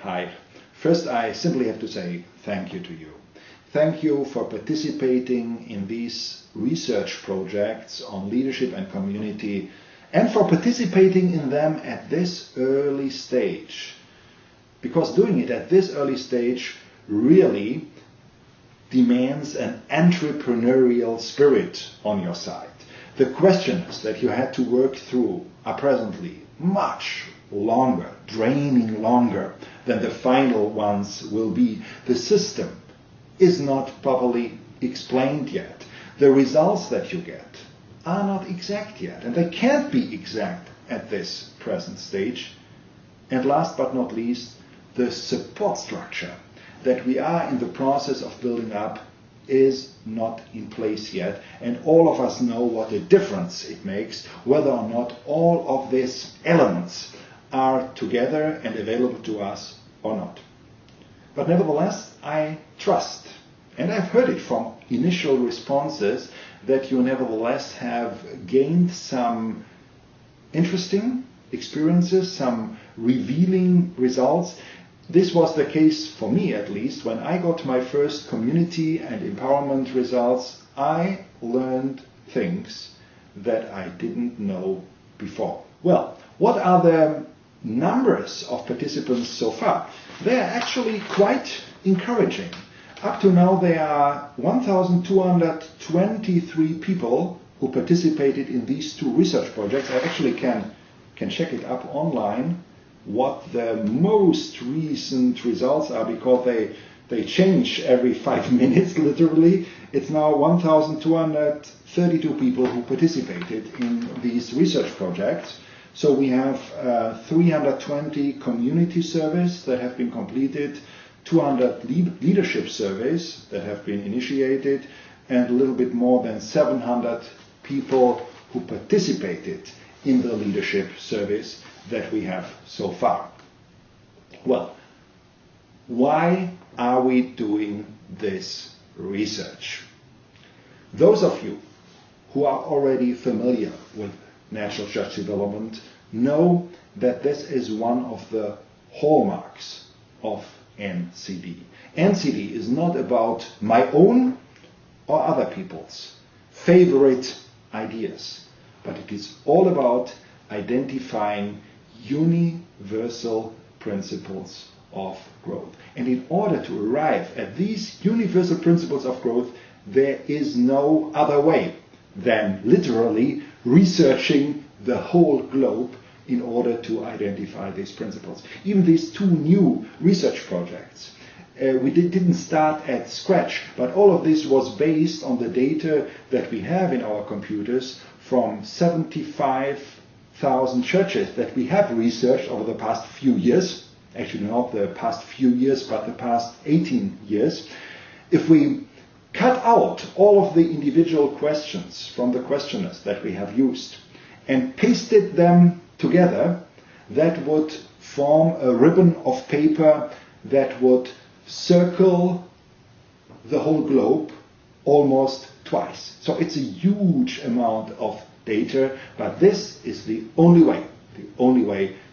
Hi. First, I simply have to say thank you to you. Thank you for participating in these research projects on leadership and community, and for participating in them at this early stage. Because doing it at this early stage really demands an entrepreneurial spirit on your side. The questions that you had to work through are presently much longer, draining longer than the final ones will be. The system is not properly explained yet. The results that you get are not exact yet, and they can't be exact at this present stage. And last but not least, the support structure that we are in the process of building up is not in place yet, and all of us know what a difference it makes whether or not all of these elements are together and available to us or not. But nevertheless, I trust, and I've heard it from initial responses, that you nevertheless have gained some interesting experiences, some revealing results. This was the case for me, at least. When I got my first community and empowerment results, I learned things that I didn't know before. Well, what are the numbers of participants so far? They are actually quite encouraging. Up to now, there are 1,223 people who participated in these two research projects. I actually can check it up online what the most recent results are, because they change every 5 minutes, literally. It's now 1,232 people who participated in these research projects. So we have 320 community surveys that have been completed, 200 leadership surveys that have been initiated, and a little bit more than 700 people who participated in the leadership surveys that we have so far. Well, why are we doing this research? Those of you who are already familiar with natural church development know that this is one of the hallmarks of NCD. NCD is not about my own or other people's favorite ideas, but it is all about identifying universal principles of growth. And in order to arrive at these universal principles of growth, there is no other way than literally researching the whole globe in order to identify these principles. Even these two new research projects, we didn't start at scratch, but all of this was based on the data that we have in our computers from 75,000 churches that we have researched over the past few years. Actually, not the past few years, but the past 18 years. If we cut out all of the individual questions from the questionnaires that we have used and pasted them together, that would form a ribbon of paper that would circle the whole globe almost twice. So it's a huge amount of data, but this is the only way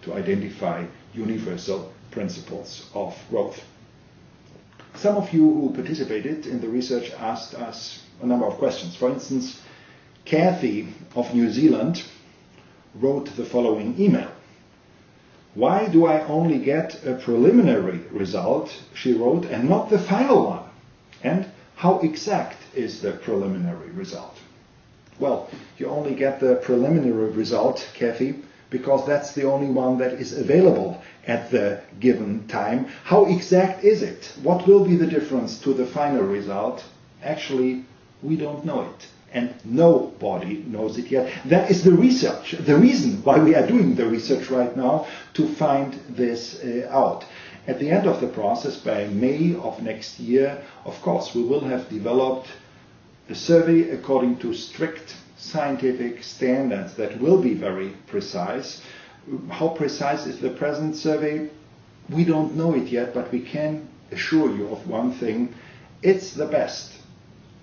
to identify universal principles of growth. Some of you who participated in the research asked us a number of questions. For instance, Kathy of New Zealand wrote the following email. Why do I only get a preliminary result, she wrote, and not the final one? And how exact is the preliminary result? Well, you only get the preliminary result, Kathy, because that's the only one that is available at the given time. How exact is it? What will be the difference to the final result? Actually, we don't know it, and nobody knows it yet. That is the research, the reason why we are doing the research right now, to find this out. At the end of the process, by May of next year, of course, we will have developed a survey according to strict scientific standards that will be very precise. How precise is the present survey? We don't know it yet, but we can assure you of one thing. It's the best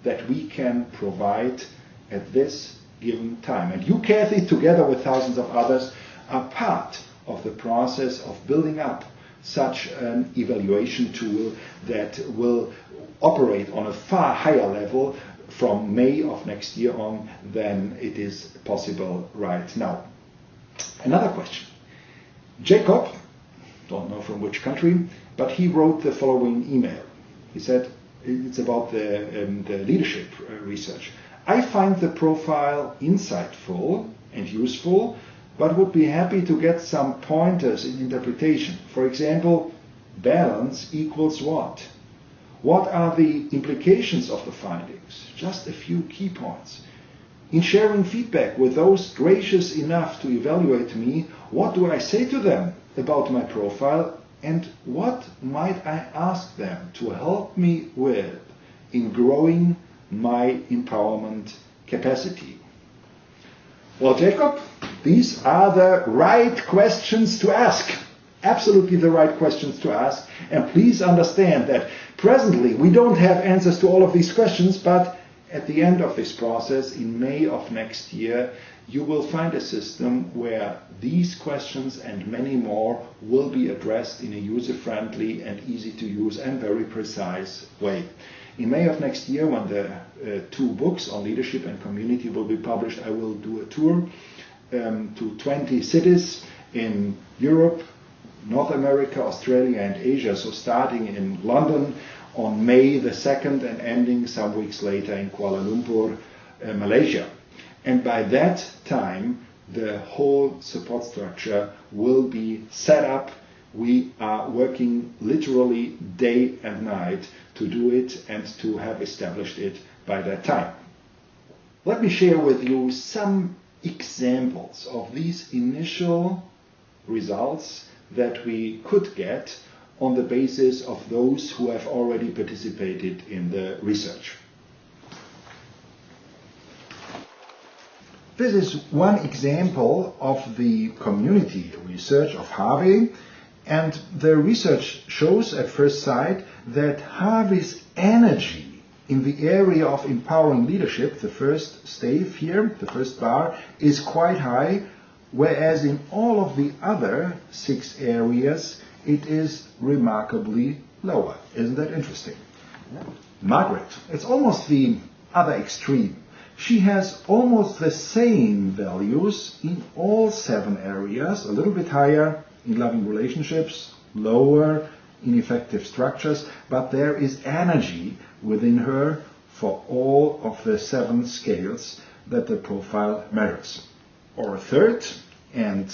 that we can provide at this given time. And you, Kathy, together with thousands of others, are part of the process of building up such an evaluation tool that will operate on a far higher level from May of next year on than it is possible right now. Another question. Jacob, don't know from which country, but he wrote the following email. He said, it's about the leadership research. I find the profile insightful and useful, but would be happy to get some pointers in interpretation. For example, balance equals what? What are the implications of the findings? Just a few key points. In sharing feedback with those gracious enough to evaluate me, what do I say to them about my profile, and what might I ask them to help me with in growing my empowerment capacity? Well, Jacob, these are the right questions to ask. Absolutely the right questions to ask. And please understand that presently we don't have answers to all of these questions, but at the end of this process, in May of next year, you will find a system where these questions and many more will be addressed in a user-friendly and easy-to-use and very precise way. In May of next year, when the 2 books on leadership and community will be published, I will do a tour to 20 cities in Europe, North America, Australia and Asia. So starting in London on May the 2nd and ending some weeks later in Kuala Lumpur, Malaysia. And by that time, the whole support structure will be set up. We are working literally day and night to do it and to have established it by that time. Let me share with you some examples of these initial results that we could get on the basis of those who have already participated in the research. This is one example of the community research of Harvey, and the research shows at first sight that Harvey's energy in the area of empowering leadership, the first stave here, the first bar, is quite high, whereas in all of the other 6 areas it is remarkably lower. Isn't that interesting? Margaret, it's almost the other extreme. She has almost the same values in all 7 areas, a little bit higher in loving relationships, lower in effective structures, but there is energy within her for all of the 7 scales that the profile measures. Or a third and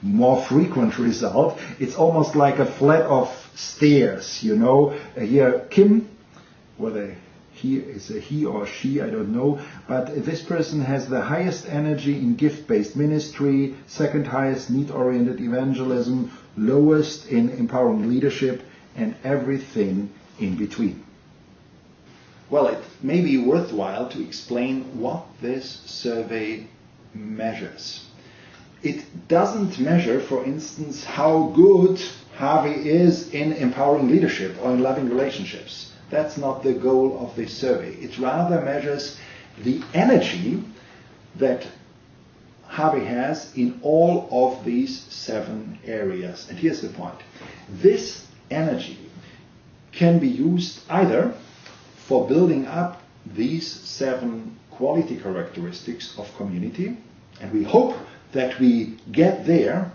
more frequent result, it's almost like a flight of stairs, you know. Here Kim, whether he is a he or she, I don't know, but this person has the highest energy in gift-based ministry, second highest need-oriented evangelism, lowest in empowering leadership, and everything in between. Well, it may be worthwhile to explain what this survey measures. It doesn't measure, for instance, how good Harvey is in empowering leadership or in loving relationships. That's not the goal of this survey. It rather measures the energy that Harvey has in all of these 7 areas. And here's the point. This energy can be used either for building up these 7 quality characteristics of community, and we hope that we get there.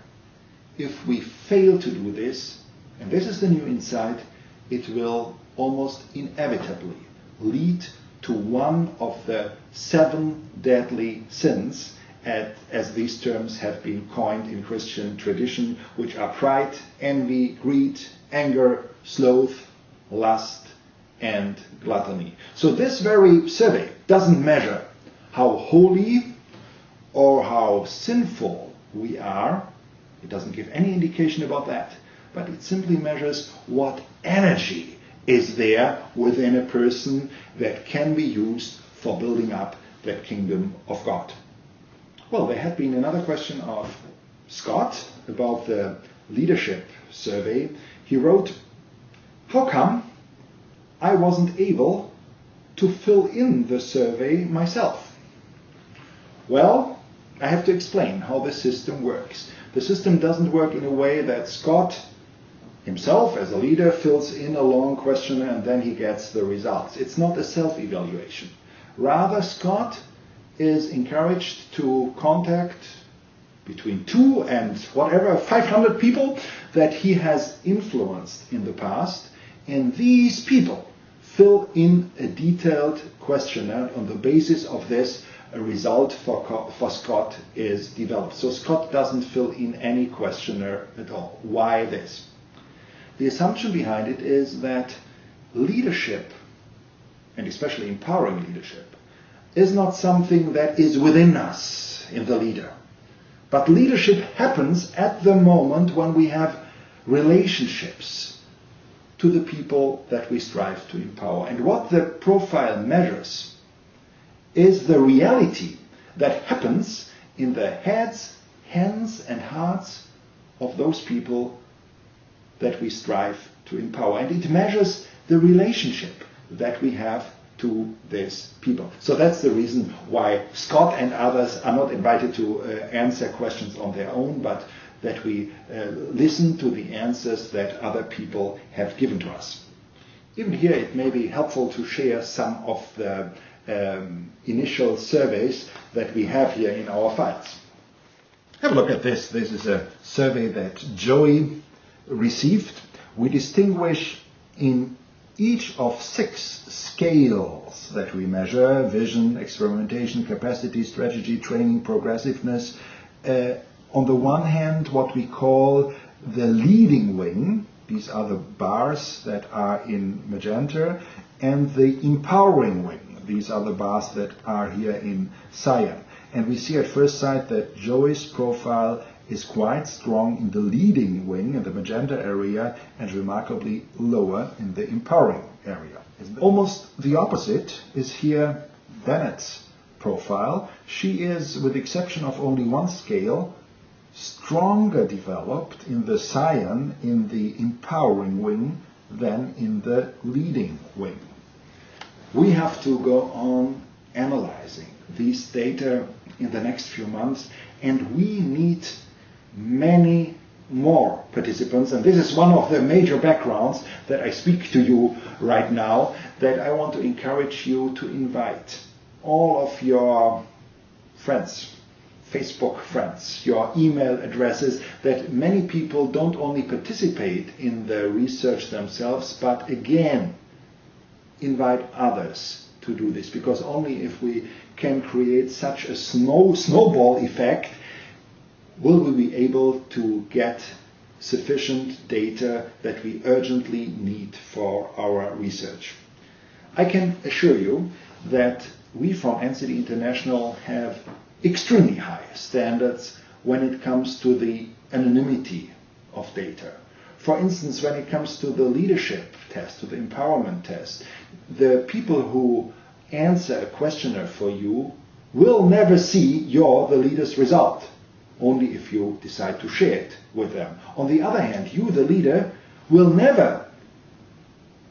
If we fail to do this, and this is the new insight, it will almost inevitably lead to one of the 7 deadly sins, as these terms have been coined in Christian tradition, which are pride, envy, greed, anger, sloth, lust, and gluttony. So this very survey doesn't measure how holy or how sinful we are. It doesn't give any indication about that, but it simply measures what energy is there within a person that can be used for building up the kingdom of God. Well, there had been another question of Scott about the leadership survey. He wrote, "How come I wasn't able to fill in the survey myself?" Well, I have to explain how the system works. The system doesn't work in a way that Scott himself as a leader fills in a long questionnaire and then he gets the results. It's not a self-evaluation. Rather, Scott is encouraged to contact between 2 and 500 people that he has influenced in the past, and these people fill in a detailed questionnaire. On the basis of this, a result for Scott is developed. So Scott doesn't fill in any questionnaire at all. Why this? The assumption behind it is that leadership, and especially empowering leadership, is not something that is within us in the leader. But leadership happens at the moment when we have relationships to the people that we strive to empower. And what the profile measures is the reality that happens in the heads, hands, and hearts of those people that we strive to empower. And it measures the relationship that we have to these people. So that's the reason why Scott and others are not invited to answer questions on their own, but that we listen to the answers that other people have given to us. Even here it may be helpful to share some of the initial surveys that we have here in our files. Have a look at this. This is a survey that Joey received. We distinguish in each of 6 scales that we measure: vision, experimentation, capacity, strategy, training, progressiveness. On the one hand, what we call the leading wing, these are the bars that are in magenta, and the empowering wing, these are the bars that are here in cyan. And we see at first sight that Joey's profile is quite strong in the leading wing, in the magenta area, and remarkably lower in the empowering area. Almost the opposite is here Bennett's profile. She is, with the exception of only one scale, stronger developed in the cyan, in the empowering wing, than in the leading wing. We have to go on analyzing these data in the next few months, and we need many more participants. And this is one of the major backgrounds that I speak to you right now, that I want to encourage you to invite all of your friends, Facebook friends, your email addresses, that many people don't only participate in the research themselves, but again, invite others to do this, because only if we can create such a snowball effect will we be able to get sufficient data that we urgently need for our research. I can assure you that we from NCD International have extremely high standards when it comes to the anonymity of data. For instance, when it comes to the leadership test, to the empowerment test, the people who answer a questionnaire for you will never see the leader's result, only if you decide to share it with them. On the other hand, you, the leader, will never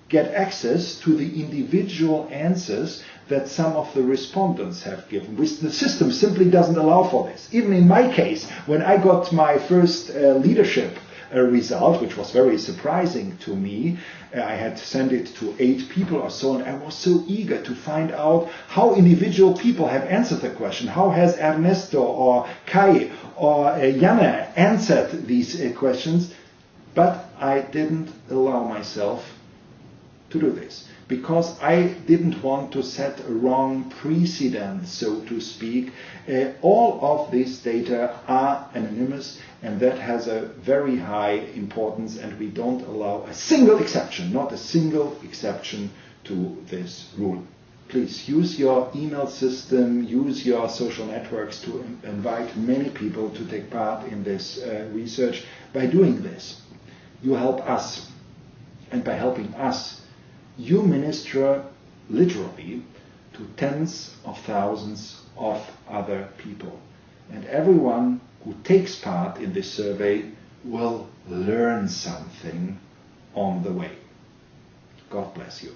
get access to the individual answers that some of the respondents have given. The system simply doesn't allow for this. Even in my case, when I got my first leadership result, which was very surprising to me, I had sent it to 8 people or so, and I was so eager to find out how individual people have answered the question. How has Ernesto or Kai or Janne answered these questions? But I didn't allow myself to do this, because I didn't want to set a wrong precedent, so to speak. All of these data are anonymous, and that has a very high importance, and we don't allow a single exception, not a single exception to this rule. Please use your email system, use your social networks to invite many people to take part in this research. By doing this, you help us, and by helping us, you minister literally to tens of thousands of other people. And everyone who takes part in this survey will learn something on the way. God bless you.